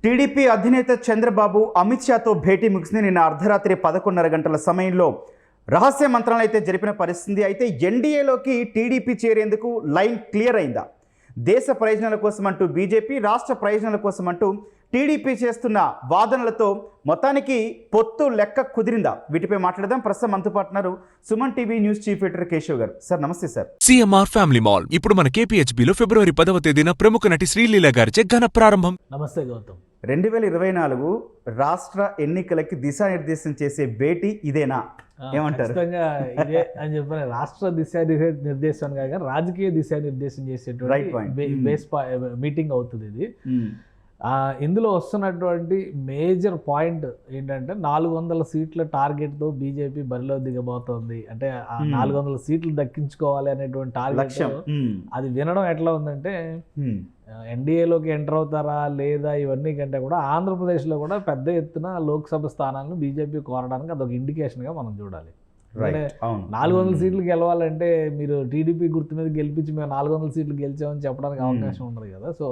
TDP అధినేత చంద్రబాబు అమిత్ షాతో భేటీ ముగిసింది. నిన్న అర్ధరాత్రి 11:30 గంటల సమయంలో రహస్య మంత్రాలు అయితే జరిపిన పరిస్థితి. అయితే ఎన్డీఏలోకి టీడీపీ చేరేందుకు లైన్ క్లియర్ అయిందా? దేశ ప్రయోజనాల కోసం అంటూ బీజేపీ, రాష్ట్ర ప్రయోజనాల కోసం అంటూ టీడీపీ చేస్తున్న వాదనలతో మొత్తానికి పొత్తు లెక్క కుదిరిందా? వీటిపై మాట్లాడదాం. ప్రస్తుతం మనతో పాటున్నారు Suman TV news chief editor Keshav గారు. సార్ నమస్తే సార్. సిఎంఆర్ ఫ్యామిలీ మాల్ ఇప్పుడు మన కేపీహెచ్బీలో ఫిబ్రవరి 10వ తేదీన ప్రముఖ నటి శ్రీలీల గారిచే ఘన ప్రారంభం. నమస్తే గౌతమ్. 2024 రాష్ట్ర ఎన్నికలకి దిశానిర్దేశం చేసే భేటీ ఇదేనా? ఏమంటారు? ఖచ్చితంగా ఇదే అని చెప్పిన రాష్ట్ర దిశానిర్దేశం కాక రాజకీయ దిశానిర్దేశం చేసేటువంటి బేస్ మీటింగ్ అవుతుంది ఇది. ఇందులో వస్తున్నటువంటి మేజర్ పాయింట్ ఏంటంటే 400 సీట్ల టార్గెట్తో బీజేపీ బరిలో దిగబోతోంది. అంటే 400 సీట్లు దక్కించుకోవాలి అనేటువంటి టార్గెట్. అది వినడం ఎట్లా ఉందంటే ఎన్డీఏలోకి ఎంటర్ అవుతారా లేదా ఇవన్నీ కంటే కూడా ఆంధ్రప్రదేశ్లో కూడా పెద్ద ఎత్తున లోక్సభ స్థానాలను బీజేపీ కోరడానికి అదొక ఇండికేషన్గా మనం చూడాలి. అంటే 400 సీట్లు గెలవాలంటే మీరు టీడీపీ గుర్తు మీద గెలిపించి మేము 400 సీట్లు గెలిచామని చెప్పడానికి అవకాశం ఉండదు కదా. సో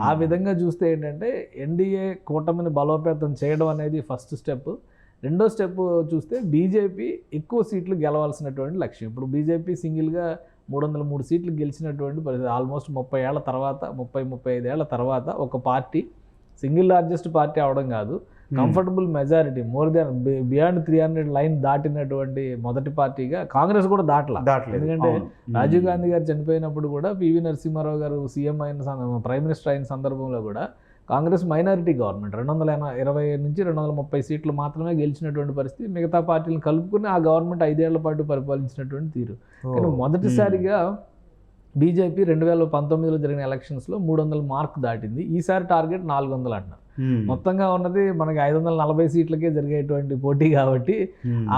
ఆ విధంగా చూస్తే ఏంటంటే ఎన్డీఏ కూటమిని బలోపేతం చేయడం అనేది ఫస్ట్ స్టెప్. రెండో స్టెప్ చూస్తే బీజేపీ ఎక్కువ సీట్లు గెలవాల్సినటువంటి లక్ష్యం. ఇప్పుడు బీజేపీ సింగిల్గా 303 సీట్లు గెలిచినటువంటి పరిస్థితి. ఆల్మోస్ట్ 30 ఏళ్ల తర్వాత 35 ఏళ్ల తర్వాత ఒక పార్టీ సింగిల్ లార్జెస్ట్ పార్టీ అవడం కాదు, comfortable majority more than beyond 300 line దాటినటువంటి మొదటి పార్టీగా కాంగ్రెస్ కూడా దాటలేదు. ఎందుకంటే రాజీవ్ గాంధీ గారు చనిపోయినప్పుడు కూడా పివి నరసింహారావు గారు సీఎం అయిన ప్రైమ్ మినిస్టర్ అయిన సందర్భంలో కూడా కాంగ్రెస్ మైనారిటీ గవర్నమెంట్ 220 నుంచి 230 సీట్లు మాత్రమే గెలిచినటువంటి పరిస్థితి. మిగతా పార్టీలను కలుపుకుని ఆ గవర్నమెంట్ 5 ఏళ్ల పాటు పరిపాలించినటువంటి తీరు. కానీ మొదటిసారిగా బీజేపీ 2019లో జరిగిన ఎలక్షన్స్లో 300 మార్క్ దాటింది. ఈసారి టార్గెట్ 400 అంటున్నారు. మొత్తంగా ఉన్నది మనకి 540 సీట్లకే జరిగేటువంటి పోటీ కాబట్టి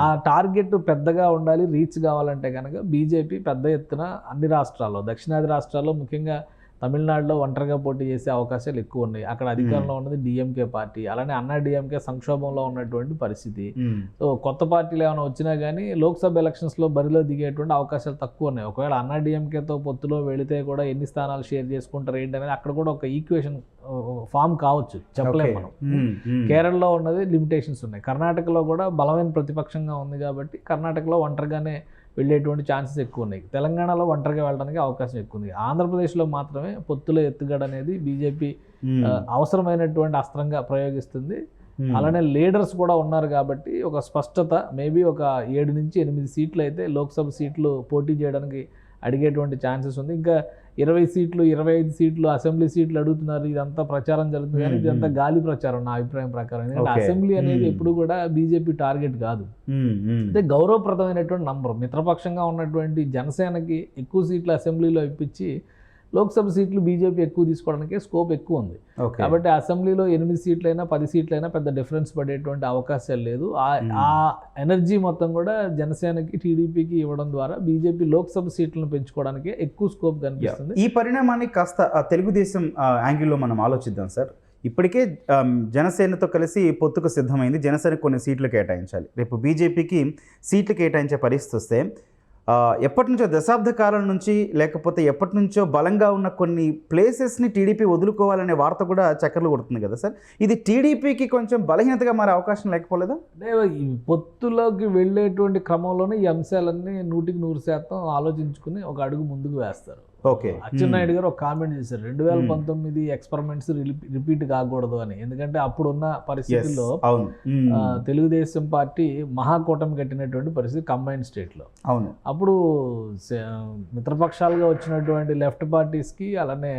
ఆ టార్గెట్ పెద్దగా ఉండాలి, రీచ్ కావాలంటే కనుక బీజేపీ పెద్ద ఎత్తున అన్ని రాష్ట్రాల్లో, దక్షిణాది రాష్ట్రాల్లో ముఖ్యంగా తమిళనాడులో ఒంటరిగా పోటీ చేసే అవకాశాలు ఎక్కువ ఉన్నాయి. అక్కడ అధికారంలో ఉన్నది డిఎంకే పార్టీ, అలానే అన్నా డిఎంకే సంక్షోభంలో ఉన్నటువంటి పరిస్థితి. సో కొత్త పార్టీలు ఏమైనా వచ్చినా కానీ లోక్సభ ఎలక్షన్స్లో బరిలో దిగేటువంటి అవకాశాలు తక్కువ ఉన్నాయి. ఒకవేళ అన్నా డిఎంకేతో పొత్తులో వెళితే కూడా ఎన్ని స్థానాలు షేర్ చేసుకుంటారు ఏంటి అనేది అక్కడ కూడా ఒక ఈక్వేషన్ ఫామ్ కావచ్చు, చెప్పలేము మనం. కేరళలో ఉన్నది లిమిటేషన్స్ ఉన్నాయి. కర్ణాటకలో కూడా బలమైన ప్రతిపక్షంగా ఉంది కాబట్టి కర్ణాటకలో ఒంటరిగానే వెళ్ళేటువంటి ఛాన్సెస్ ఎక్కువ ఉన్నాయి. తెలంగాణలో ఒంటరిగా వెళ్ళడానికి అవకాశం ఎక్కువ ఉంది. ఆంధ్రప్రదేశ్లో మాత్రమే పొత్తుల ఎత్తుగడ అనేది బీజేపీ అవసరమైనటువంటి అస్త్రంగా ప్రయోగిస్తుంది. అలానే లీడర్స్ కూడా ఉన్నారు కాబట్టి ఒక స్పష్టత, మేబీ ఒక 7 నుంచి 8 సీట్లు అయితే లోక్సభ సీట్లు పోటీ చేయడానికి అడిగేటువంటి ఛాన్సెస్ ఉంది. ఇంకా 20 సీట్లు 25 సీట్లు అసెంబ్లీ సీట్లు అడుగుతున్నారు. ఇదంతా ప్రచారం జరుగుతుంది కానీ ఇదంతా గాలి ప్రచారం నా అభిప్రాయం ప్రకారం. ఎందుకంటే అసెంబ్లీ అనేది ఎప్పుడు కూడా బీజేపీ టార్గెట్ కాదు. అంటే గౌరవప్రదమైనటువంటి నంబర్. మిత్రపక్షంగా ఉన్నటువంటి జనసేనకి ఎక్కువ సీట్లు అసెంబ్లీలో ఇప్పించి లోక్సభ సీట్లు బీజేపీ ఎక్కువ తీసుకోవడానికి స్కోప్ ఎక్కువ ఉంది. కాబట్టి అసెంబ్లీలో 8 సీట్లైనా 10 సీట్లైనా పెద్ద డిఫరెన్స్ పడేటువంటి అవకాశాలు లేదు. ఆ ఎనర్జీ మొత్తం కూడా జనసేనకి, టీడీపీకి ఇవ్వడం ద్వారా బీజేపీ లోక్సభ సీట్లను పెంచుకోవడానికి ఎక్కువ స్కోప్ కనిపిస్తుంది. ఈ పరిణామాన్ని కాస్త తెలుగుదేశం యాంగిల్లో మనం ఆలోచిద్దాం సార్. ఇప్పటికే జనసేనతో కలిసి పొత్తుకు సిద్ధమైంది. జనసేన కొన్ని సీట్లు కేటాయించాలి. రేపు బీజేపీకి సీట్లు కేటాయించే పరిస్థితి వస్తే ఎప్పటి నుంచో దశాబ్ద కాలం నుంచి లేకపోతే ఎప్పటి నుంచో బలంగా ఉన్న కొన్ని ప్లేసెస్ని టీడీపీ వదులుకోవాలనే వార్త కూడా చక్కర్లు కొడుతుంది కదా సార్. ఇది టీడీపీకి కొంచెం బలహీనతగా మారే అవకాశం లేకపోలేదా? అంటే ఈ పొత్తులోకి వెళ్ళేటువంటి క్రమంలోనే ఈ అంశాలన్నీ 100% ఆలోచించుకుని ఒక అడుగు ముందుకు వేస్తారు. అచ్చెన్నాయుడు గారు ఒక కామెంట్ చేశారు, 2019 ఎక్స్పెరిమెంట్స్ రిపీట్ కాకూడదు అని. ఎందుకంటే అప్పుడున్న పరిస్థితుల్లో తెలుగుదేశం పార్టీ మహాకూటమి కట్టినటువంటి పరిస్థితి కంబైన్డ్ స్టేట్లో. అప్పుడు మిత్రపక్షాలుగా వచ్చినటువంటి లెఫ్ట్ పార్టీస్కి అలానే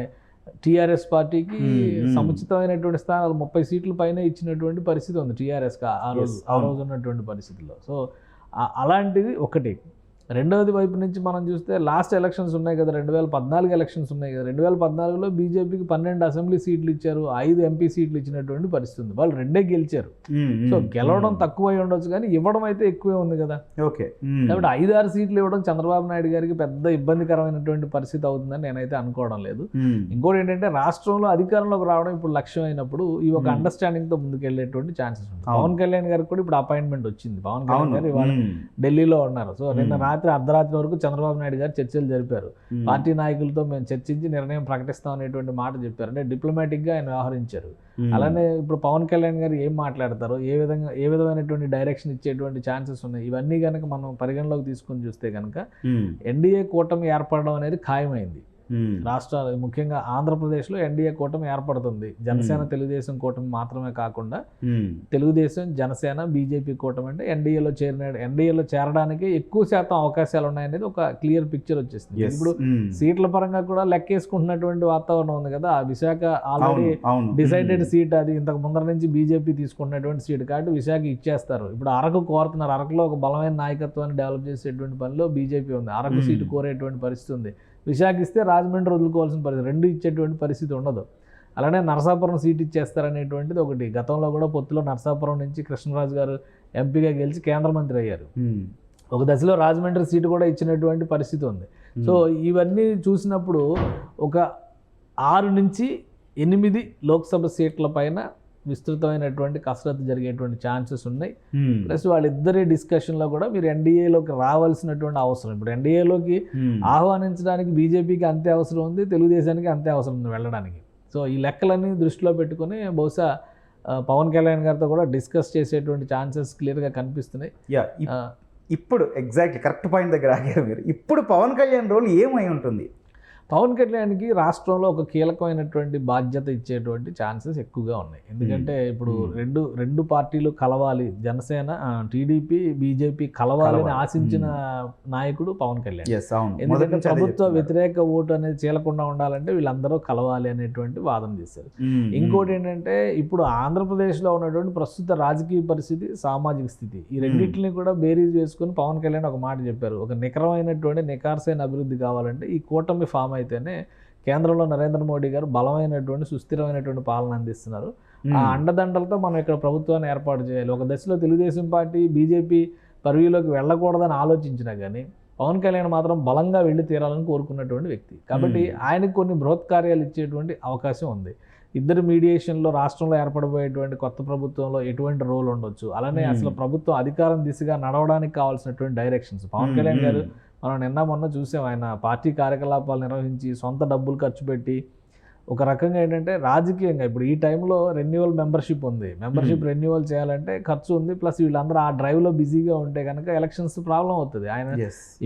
టీఆర్ఎస్ పార్టీకి సముచితమైనటువంటి స్థానాలు 30 సీట్ల పైన ఇచ్చినటువంటి పరిస్థితి ఉంది టీఆర్ఎస్కి ఆ రోజు ఉన్నటువంటి పరిస్థితుల్లో. సో అలాంటిది ఒకటి. రెండవది వైపు నుంచి మనం చూస్తే లాస్ట్ ఎలక్షన్స్ ఉన్నాయి కదా, 2014 ఎలక్షన్స్ ఉన్నాయి కదా. 2014లో బీజేపీకి 12 అసెంబ్లీ సీట్లు ఇచ్చారు, 5 ఎంపీ సీట్లు ఇచ్చినటువంటి పరిస్థితి ఉంది. వాళ్ళు 2 గెలిచారు. సో గెలవడం తక్కువై ఉండొచ్చు కానీ ఇవ్వడం అయితే ఎక్కువే ఉంది కదా. కాబట్టి 5-6 సీట్లు ఇవ్వడం చంద్రబాబు నాయుడు గారికి పెద్ద ఇబ్బందికరమైనటువంటి పరిస్థితి అవుతుందని నేనైతే అనుకోవడం లేదు. ఇంకోటి ఏంటంటే రాష్ట్రంలో అధికారంలోకి రావడం ఇప్పుడు లక్ష్యం అయినప్పుడు ఈ ఒక అండర్స్టాండింగ్తో ముందుకెళ్ళేటువంటి ఛాన్సెస్ ఉంటాయి. పవన్ కళ్యాణ్ గారికి కూడా ఇప్పుడు అపాయింట్మెంట్ వచ్చింది. పవన్ కళ్యాణ్ గారు ఇవాళ ఢిల్లీలో ఉన్నారు. సో నిన్న అర్ధరాత్రి వరకు చంద్రబాబు నాయుడు గారు చర్చలు జరిపారు. పార్టీ నాయకులతో మేము చర్చించి నిర్ణయం ప్రకటిస్తాం అనేటువంటి మాట చెప్పారు. అంటే డిప్లొమాటిక్గా ఆయన వ్యవహరించారు. అలానే ఇప్పుడు పవన్ కళ్యాణ్ గారు ఏం మాట్లాడతారు, ఏ విధమైనటువంటి డైరెక్షన్ ఇచ్చేటువంటి ఛాన్సెస్ ఉన్నాయి, ఇవన్నీ కనుక మనం పరిగణలోకి తీసుకొని చూస్తే కనుక ఎన్డీఏ కూటమి ఏర్పడడం అనేది ఖాయమైంది. రాష్ట్రాలు ముఖ్యంగా ఆంధ్రప్రదేశ్లో ఎన్డీఏ కూటమి ఏర్పడుతుంది. జనసేన తెలుగుదేశం కూటమి మాత్రమే కాకుండా తెలుగుదేశం, జనసేన, బీజేపీ కూటమి అంటే ఎన్డీఏలో చేరడానికి ఎక్కువ శాతం అవకాశాలు ఉన్నాయనేది ఒక క్లియర్ పిక్చర్ వచ్చేసింది. ఇప్పుడు సీట్ల పరంగా కూడా లెక్కేసుకుంటున్నటువంటి వాతావరణం ఉంది కదా. ఆ విశాఖ ఆల్రెడీ డిసైడెడ్ సీట్, అది ఇంతకు ముందర నుంచి బీజేపీ తీసుకున్నటువంటి సీట్ కాబట్టి విశాఖ ఇచ్చేస్తారు. ఇప్పుడు అరకు కోరుతున్నారు. అరకులో ఒక బలమైన నాయకత్వాన్ని డెవలప్ చేసేటువంటి పనిలో బీజేపీ ఉంది. అరకు సీటు కోరేటువంటి పరిస్థితి ఉంది. విశాఖ ఇస్తే రాజమండ్రి వదులుకోవాల్సిన పరిస్థితి, రెండు ఇచ్చేటువంటి పరిస్థితి ఉండదు. అలానే నరసాపురం సీట్ ఇచ్చేస్తారనేటువంటిది ఒకటి. గతంలో కూడా పొత్తులో నరసాపురం నుంచి కృష్ణరాజు గారు ఎంపీగా గెలిచి కేంద్ర మంత్రి అయ్యారు. ఒక దశలో రాజమండ్రి సీటు కూడా ఇచ్చినటువంటి పరిస్థితి ఉంది. సో ఇవన్నీ చూసినప్పుడు ఒక 6 నుంచి 8 లోక్సభ సీట్ల పైన విస్తృతమైనటువంటి కసరత్తు జరిగేటువంటి ఛాన్సెస్ ఉన్నాయి. ప్లస్ వాళ్ళిద్దరి డిస్కషన్లో కూడా మీరు ఎన్డీఏలోకి రావాల్సినటువంటి అవసరం, ఇప్పుడు ఎన్డీఏలోకి ఆహ్వానించడానికి బీజేపీకి అంతే అవసరం ఉంది, తెలుగుదేశానికి అంతే అవసరం ఉంది వెళ్ళడానికి. సో ఈ లెక్కలన్నీ దృష్టిలో పెట్టుకుని బహుశా పవన్ కళ్యాణ్ గారితో కూడా డిస్కస్ చేసేటువంటి ఛాన్సెస్ క్లియర్గా కనిపిస్తున్నాయి. ఇప్పుడు ఎగ్జాక్ట్లీ కరెక్ట్ పాయింట్ దగ్గర ఆగారు మీరు. ఇప్పుడు పవన్ కళ్యాణ్ రోల్ ఏమై ఉంటుంది? పవన్ కళ్యాణ్కి రాష్ట్రంలో ఒక కీలకమైనటువంటి బాధ్యత ఇచ్చేటువంటి ఛాన్సెస్ ఎక్కువగా ఉన్నాయి. ఎందుకంటే ఇప్పుడు రెండు పార్టీలు కలవాలి, జనసేన, టీడీపీ, బీజేపీ కలవాలని ఆశించిన నాయకుడు పవన్ కళ్యాణ్. ఎందుకంటే ప్రభుత్వ వ్యతిరేక ఓటు అనేది చీలకుండా ఉండాలంటే వీళ్ళందరూ కలవాలి అనేటువంటి వాదన చేశారు. ఇంకోటి ఏంటంటే ఇప్పుడు ఆంధ్రప్రదేశ్లో ఉన్నటువంటి ప్రస్తుత రాజకీయ పరిస్థితి, సామాజిక స్థితి, ఈ రెండింటిని కూడా బేరీజ్ వేసుకుని పవన్ కళ్యాణ్ ఒక మాట చెప్పారు. ఒక నికరమైనటువంటి నికార్సైన అభివృద్ధి కావాలంటే ఈ కూటమి ఫామ్ అయితేనే కేంద్రంలో నరేంద్ర మోడీ గారు బలమైనటువంటి సుస్థిరమైనటువంటి పాలన అందిస్తున్నారు. ఆ అండదండలతో మనం ఇక్కడ ప్రభుత్వాన్ని ఏర్పాటు చేయాలి. ఒక దశలో తెలుగుదేశం పార్టీ, బీజేపీ పరివిలోకి వెళ్ళకూడదని ఆలోచించినా కానీ పవన్ కళ్యాణ్ మాత్రం బలంగా వెళ్ళి తీరాలని కోరుకున్నటువంటి వ్యక్తి కాబట్టి ఆయనకు కొన్ని బృహత్ కార్యాలు ఇచ్చేటువంటి అవకాశం ఉంది. ఇద్దరు మీడియేషన్లో రాష్ట్రంలో ఏర్పడబోయేటువంటి కొత్త ప్రభుత్వంలో ఎటువంటి రోల్ ఉండొచ్చు, అలానే అసలు ప్రభుత్వం అధికారం దిశగా నడవడానికి కావాల్సినటువంటి డైరెక్షన్స్. పవన్ కళ్యాణ్ గారు మనం నిన్న మొన్న చూసాం, ఆయన పార్టీ కార్యకలాపాలు నిర్వహించి సొంత డబ్బులు ఖర్చు పెట్టి ఒక రకంగా ఏంటంటే రాజకీయంగా ఇప్పుడు ఈ టైంలో రెన్యువల్ మెంబర్షిప్ ఉంది, మెంబర్షిప్ రెన్యువల్ చేయాలంటే ఖర్చు ఉంది. ప్లస్ వీళ్ళందరూ ఆ డ్రైవ్లో బిజీగా ఉంటే కనుక ఎలక్షన్స్ ప్రాబ్లం అవుతుంది. ఆయన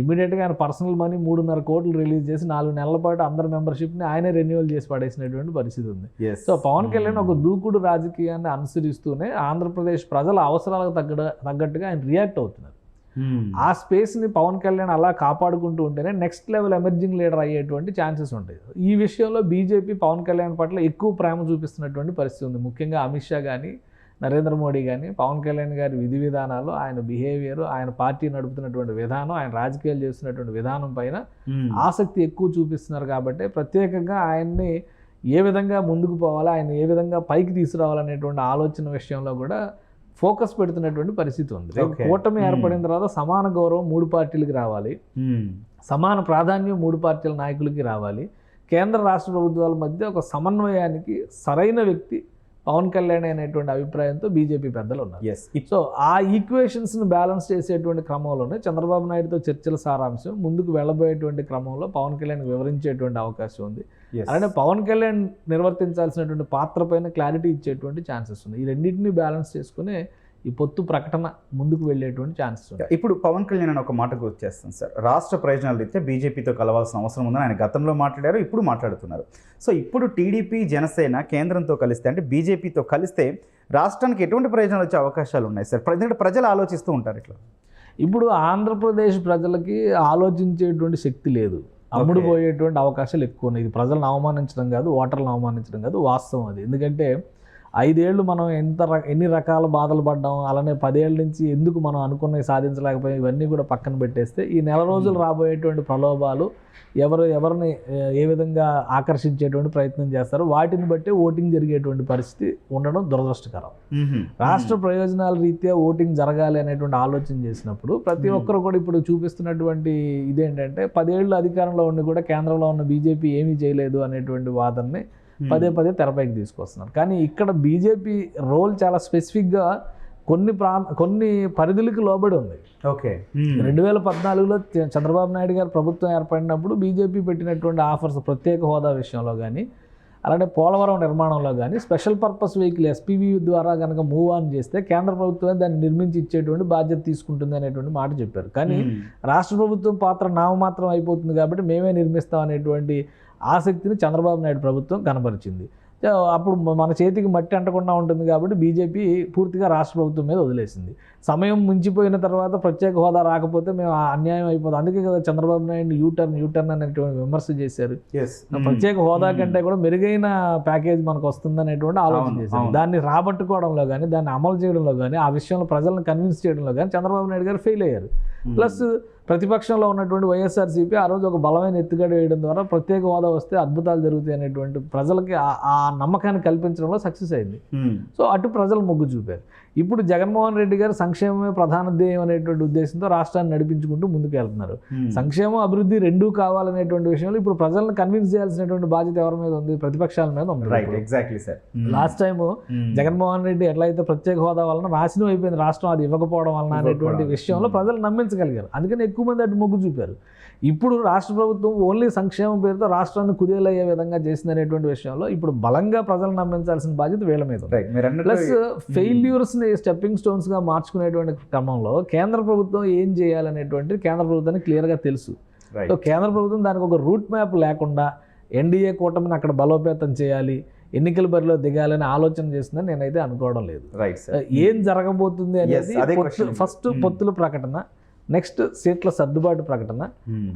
ఇమీడియట్గా ఆయన పర్సనల్ మనీ 3.5 కోట్లు రిలీజ్ చేసి 4 నెలల పాటు అందరి మెంబర్షిప్ని ఆయనే రెన్యువల్ చేసి పడేసినటువంటి పరిస్థితి ఉంది. సో పవన్ కళ్యాణ్ ఒక దూకుడు రాజకీయాన్ని అనుసరిస్తూనే ఆంధ్రప్రదేశ్ ప్రజల అవసరాలకు తగ్గట్టుగా ఆయన రియాక్ట్ అవుతున్నారు. ఆ స్పేస్ని పవన్ కళ్యాణ్ అలా కాపాడుకుంటూ ఉంటేనే నెక్స్ట్ లెవెల్ ఎమర్జింగ్ లీడర్ అయ్యేటువంటి ఛాన్సెస్ ఉంటాయి. ఈ విషయంలో బీజేపీ పవన్ కళ్యాణ్ పట్ల ఎక్కువ ప్రేమ చూపిస్తున్నటువంటి పరిస్థితి ఉంది. ముఖ్యంగా అమిత్ షా కానీ, నరేంద్ర మోడీ కానీ పవన్ కళ్యాణ్ గారి విధి విధానాలు, ఆయన బిహేవియర్, ఆయన పార్టీ నడుపుతున్నటువంటి విధానం, ఆయన రాజకీయాలు చేస్తున్నటువంటి విధానం పైన ఆసక్తి ఎక్కువ చూపిస్తున్నారు. కాబట్టి ప్రత్యేకంగా ఆయన్ని ఏ విధంగా ముందుకు పోవాలా, ఆయన ఏ విధంగా పైకి తీసుకురావాలనేటువంటి ఆలోచన విషయంలో కూడా ఫోకస్ పెడుతున్నటువంటి పరిస్థితి ఉంది. కూటమి ఏర్పడిన తర్వాత సమాన గౌరవం 3 పార్టీలకి రావాలి, సమాన ప్రాధాన్యం 3 పార్టీల నాయకులకి రావాలి. కేంద్ర రాష్ట్ర ప్రభుత్వాల మధ్య ఒక సమన్వయానికి సరైన వ్యక్తి పవన్ కళ్యాణ్ అనేటువంటి అభిప్రాయంతో బీజేపీ పెద్దలు ఉన్నారు. సో ఆ ఈక్వేషన్స్ని బ్యాలెన్స్ చేసేటువంటి క్రమంలోనే చంద్రబాబు నాయుడుతో చర్చల సారాంశం ముందుకు వెళ్ళబోయేటువంటి క్రమంలో పవన్ కళ్యాణ్ వివరించేటువంటి అవకాశం ఉంది. అలానే పవన్ కళ్యాణ్ నిర్వర్తించాల్సినటువంటి పాత్ర పైన క్లారిటీ ఇచ్చేటువంటి ఛాన్సెస్ ఉంది. ఈ రెండింటినీ బ్యాలెన్స్ చేసుకుని ఈ పొత్తు ప్రకటన ముందుకు వెళ్ళేటువంటి ఛాన్సెస్ ఉంది. ఇప్పుడు పవన్ కళ్యాణ్ అని ఒక మాటకు వచ్చేస్తాను సార్, రాష్ట్ర ప్రయోజనాలు రీత్యా బీజేపీతో కలవాల్సిన అవసరం ఉందని ఆయన గతంలో మాట్లాడారు, ఇప్పుడు మాట్లాడుతున్నారు. సో ఇప్పుడు టీడీపీ, జనసేన కేంద్రంతో కలిస్తే అంటే బీజేపీతో కలిస్తే రాష్ట్రానికి ఎటువంటి ప్రయోజనాలు వచ్చే అవకాశాలు ఉన్నాయి సార్? ఎందుకంటే ప్రజలు ఆలోచిస్తూ ఉంటారు ఇట్లా. ఇప్పుడు ఆంధ్రప్రదేశ్ ప్రజలకి ఆలోచించేటువంటి శక్తి లేదు, అమ్ముడు పోయేటువంటి అవకాశాలు ఎక్కువ ఉన్నాయి. ఇది ప్రజలను అవమానించడం కాదు, ఓటర్లను అవమానించడం కాదు, వాస్తవం అది. ఎందుకంటే 5 ఏళ్ళు మనం ఎన్ని రకాల బాధలు పడ్డాం, అలానే 10 ఏళ్ళ నుంచి ఎందుకు మనం అనుకున్నవి సాధించలేకపోయాం, ఇవన్నీ కూడా పక్కన పెట్టేస్తే ఈ నెల రోజులు రాబోయేటువంటి ప్రలోభాలు ఎవరిని ఏ విధంగా ఆకర్షించేటువంటి ప్రయత్నం చేస్తారో వాటిని బట్టి ఓటింగ్ జరిగేటువంటి పరిస్థితి ఉండడం దురదృష్టకరం. రాష్ట్ర ప్రయోజనాల రీత్యా ఓటింగ్ జరగాలి అనేటువంటి ఆలోచన చేసినప్పుడు ప్రతి ఒక్కరు కూడా ఇప్పుడు చూపిస్తున్నటువంటి ఇదేంటంటే 10 ఏళ్ళు అధికారంలో ఉండి కూడా కేంద్రంలో ఉన్న బీజేపీ ఏమీ చేయలేదు అనేటువంటి వాదనని పదే తెరపైకి తీసుకొస్తున్నారు. కానీ ఇక్కడ బీజేపీ రోల్ చాలా స్పెసిఫిక్గా కొన్ని పరిధులకు లోబడి ఉంది. 2014లో చంద్రబాబు నాయుడు గారు ప్రభుత్వం ఏర్పడినప్పుడు బీజేపీ పెట్టినటువంటి ఆఫర్స్, ప్రత్యేక హోదా విషయంలో కానీ, అలానే పోలవరం నిర్మాణంలో కానీ స్పెషల్ పర్పస్ వెహికల్ ఎస్పీవీ ద్వారా కనుక మూవ్ ఆన్ చేస్తే కేంద్ర ప్రభుత్వమే దాన్ని నిర్మించి ఇచ్చేటువంటి బాధ్యత తీసుకుంటుంది అనేటువంటి మాట చెప్పారు. కానీ రాష్ట్ర ప్రభుత్వం పాత్ర నామమాత్రం అయిపోతుంది కాబట్టి మేమే నిర్మిస్తాం అనేటువంటి ఆసక్తిని చంద్రబాబు నాయుడు ప్రభుత్వం కనబరిచింది. అప్పుడు మన చేతికి మట్టి అంటకుండా ఉంటుంది కాబట్టి బీజేపీ పూర్తిగా రాష్ట్ర ప్రభుత్వం మీద వదిలేసింది. సమయం మించిపోయిన తర్వాత ప్రత్యేక హోదా రాకపోతే మేము అన్యాయం అయిపోతుంది. అందుకే కదా చంద్రబాబు నాయుడు యూటర్న్ అనేటువంటి విమర్శ చేశారు. ప్రత్యేక హోదా కంటే కూడా మెరుగైన ప్యాకేజ్ మనకు వస్తుంది అనేటువంటి ఆలోచన చేశారు. దాన్ని రాబట్టుకోవడంలో కానీ దాన్ని అమలు చేయడంలో కానీ ఆ విషయంలో ప్రజలను కన్విన్స్ చేయడంలో కానీ చంద్రబాబు నాయుడు గారు ఫెయిల్ అయ్యారు. ప్లస్ ప్రతిపక్షంలో ఉన్నటువంటి వైఎస్ఆర్సీపీ ఆ రోజు ఒక బలమైన ఎత్తుగడ వేయడం ద్వారా ప్రత్యేక హోదా వస్తే అద్భుతాలు జరుగుతాయి అనేటువంటి ప్రజలకి ఆ నమ్మకాన్ని కల్పించడంలో సక్సెస్ అయింది. సో అటు ప్రజలు మొగ్గు చూపారు. ఇప్పుడు జగన్మోహన్ రెడ్డి గారు సంక్షేమమే ప్రధాన ధ్యేయం అనేటువంటి ఉద్దేశంతో రాష్ట్రాన్ని నడిపించుకుంటూ ముందుకు వెళ్తున్నారు. సంక్షేమం అభివృద్ధి రెండూ కావాలనేటువంటి విషయంలో ఇప్పుడు ప్రజలను కన్విన్స్ చేయాల్సినటువంటి బాధ్యత ఎవరి మీద ఉంది? ప్రతిపక్షాల మీద ఉంది. లాస్ట్ టైం జగన్మోహన్ రెడ్డి ఎట్లయితే ప్రత్యేక హోదా వలన నాశనం అయిపోయింది రాష్ట్రం, అది ఇవ్వకపోవడం వలన అనేటువంటి విషయంలో ప్రజలు నమ్మించగలిగారు. అందుకని ఎక్కువ మంది అటు మొగ్గు చూపారు. ఇప్పుడు రాష్ట్ర ప్రభుత్వం ఓన్లీ సంక్షేమం పేరుతో రాష్ట్రాన్ని కుదేలయ్యే విధంగా చేసింది అనేటువంటి విషయంలో ఇప్పుడు బలంగా ప్రజలు నమ్మించాల్సిన బాధ్యత వీళ్ళ మీద. ప్లస్ ఫెయిల్యూర్స్ని స్టెప్పింగ్ స్టోన్స్గా మార్చుకునేటువంటి క్రమంలో కేంద్ర ప్రభుత్వం ఏం చేయాలనేటువంటి కేంద్ర ప్రభుత్వానికి క్లియర్గా తెలుసు. సో కేంద్ర ప్రభుత్వం దానికి ఒక రూట్ మ్యాప్ లేకుండా ఎన్డీఏ కూటమిని అక్కడ బలోపేతం చేయాలి, ఎన్నికల బరిలో దిగాలని ఆలోచన చేస్తుందని నేనైతే అనుకోవడం లేదు. ఏం జరగబోతుంది అనేది ఫస్ట్ పొత్తుల ప్రకటన, నెక్స్ట్ సీట్ల సర్దుబాటు ప్రకటన,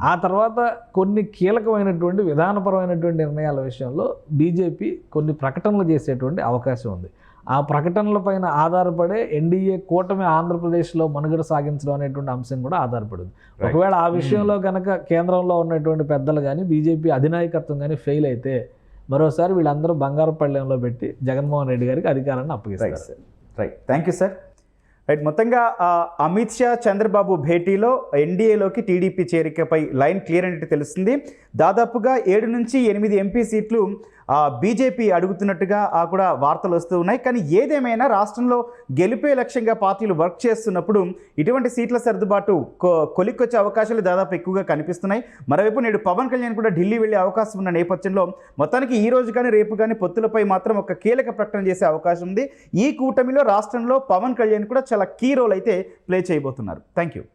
ఆ తర్వాత కొన్ని కీలకమైనటువంటి విధానపరమైనటువంటి నిర్ణయాల విషయంలో బీజేపీ కొన్ని ప్రకటనలు చేసేటువంటి అవకాశం ఉంది. ఆ ప్రకటనలపైన ఆధారపడే ఎన్డీఏ కూటమి ఆంధ్రప్రదేశ్లో మనుగడ సాగించడం అనేటువంటి అంశం కూడా ఆధారపడింది. ఒకవేళ ఆ విషయంలో కనుక కేంద్రంలో ఉన్నటువంటి పెద్దలు కానీ బీజేపీ అధినాయకత్వం కానీ ఫెయిల్ అయితే మరోసారి వీళ్ళందరూ బంగారు పళ్ళెంలో పెట్టి జగన్మోహన్ రెడ్డి గారికి అధికారాన్ని అప్పగిస్తారు. Thank you sir. మొత్తంగా అమిత్ షా చంద్రబాబు భేటీలో ఎన్డీఏలోకి టీడీపీ చేరికపై లైన్ క్లియర్ అనేది తెలుస్తుంది. దాదాపుగా 7 నుంచి 8 ఎంపీ సీట్లు బీజేపీ అడుగుతున్నట్టుగా కూడా వార్తలు వస్తూ ఉన్నాయి. కానీ ఏదేమైనా రాష్ట్రంలో గెలిపే లక్ష్యంగా పార్టీలు వర్క్ చేస్తున్నప్పుడు ఇటువంటి సీట్ల సర్దుబాటు కొలిక్కొచ్చే అవకాశాలు దాదాపు ఎక్కువగా కనిపిస్తున్నాయి. మరోవైపు నేడు పవన్ కళ్యాణ్ కూడా ఢిల్లీ వెళ్ళే అవకాశం ఉన్న నేపథ్యంలో మొత్తానికి ఈ రోజు కానీ రేపు కానీ పొత్తులపై మాత్రం ఒక కీలక ప్రకటన చేసే అవకాశం ఉంది. ఈ కూటమిలో రాష్ట్రంలో పవన్ కళ్యాణ్ కూడా చాలా కీ రోల్ అయితే ప్లే చేయబోతున్నారు. Thank you.